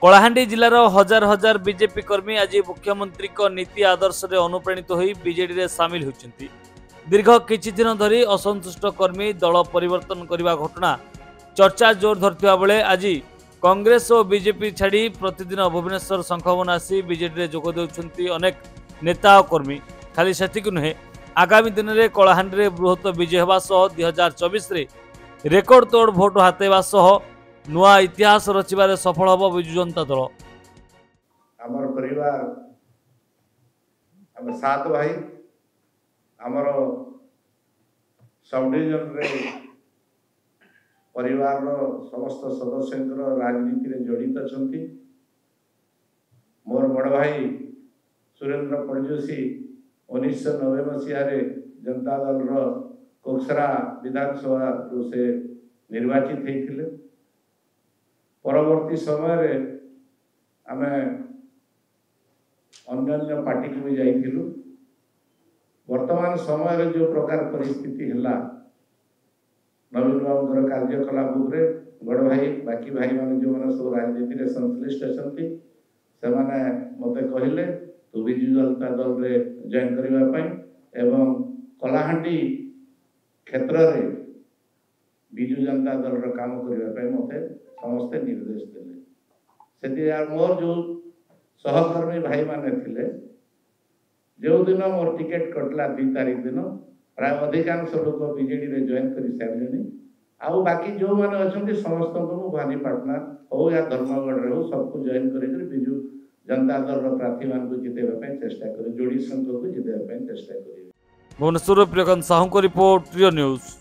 कलाहांडी जिलार हजार हजार बीजेपी कर्मी आज मुख्यमंत्री नीति आदर्श रे अनुप्राणित होई बीजेडी रे सामिल होइछन्ति। दीर्घ किछि दिन धरी असंतुष्ट कर्मी दल परिवर्तन करने घटना चर्चा जोर धरथिबा बेले आज कांग्रेस और बीजेपी छाड़ी प्रतिदिन भुवनेश्वर शंखभवन आसी बीजेडी रे जोग देउछन्ति अनेक नेता और कर्मी। खाली सेतिक नुहे, आगामी दिन में कलाहांडी रे बृहत विजय होगा सह 2024 रे रेकर्ड तोड़ भोट हातेवा सह नुआ इतिहास रचिबारे सफल हब बिजु जनता दल। आमर परिवार आम 7 भाई आमर सब डिविजन रे परिवार समस्त सदस्य राजनीति रे जड़ित अछंती। मोर बड़ भाई सुरेंद्र पड़जोशी 1990 मसीह जनता दल कोकसरा विधानसभा से निर्वाचित होते। परवर्ती समय आम अन्य पार्टी को भी जाइलु। वर्तमान समय जो प्रकार परिस्थिति है नवीन बाबू कार्यकलाप बड़ भाई बाकी भाई मान जो मैंने सब राजनीति में संश्लिष्ट अच्छा से मते कहले तू विजु जनता दल रे जॉइन करने एवं कलाहांडी क्षेत्र में विजु जनता दल रो काम करने मते समस्ते निर्देश देले। से मोर जो सहकर्मी भाई माने थिले जो दिन मोर टिकेट कटला 3 तारीख दिन प्राय अधिकांश लोग बीजेडी रे जॉइन कर सारे आउ बाकी जो मैंने अच्छा समस्त को भानीपाटना हो या धर्मगढ़ हो सबको जॉइन कर विजु जनता दल प्रार्थी मान को जितेबा चेष्टा करे जोड़ी संघ को जितेबा चेष्टा करे। भुवनेश्वर प्रियकांत साहू को रिपोर्ट, प्रिय न्यूज।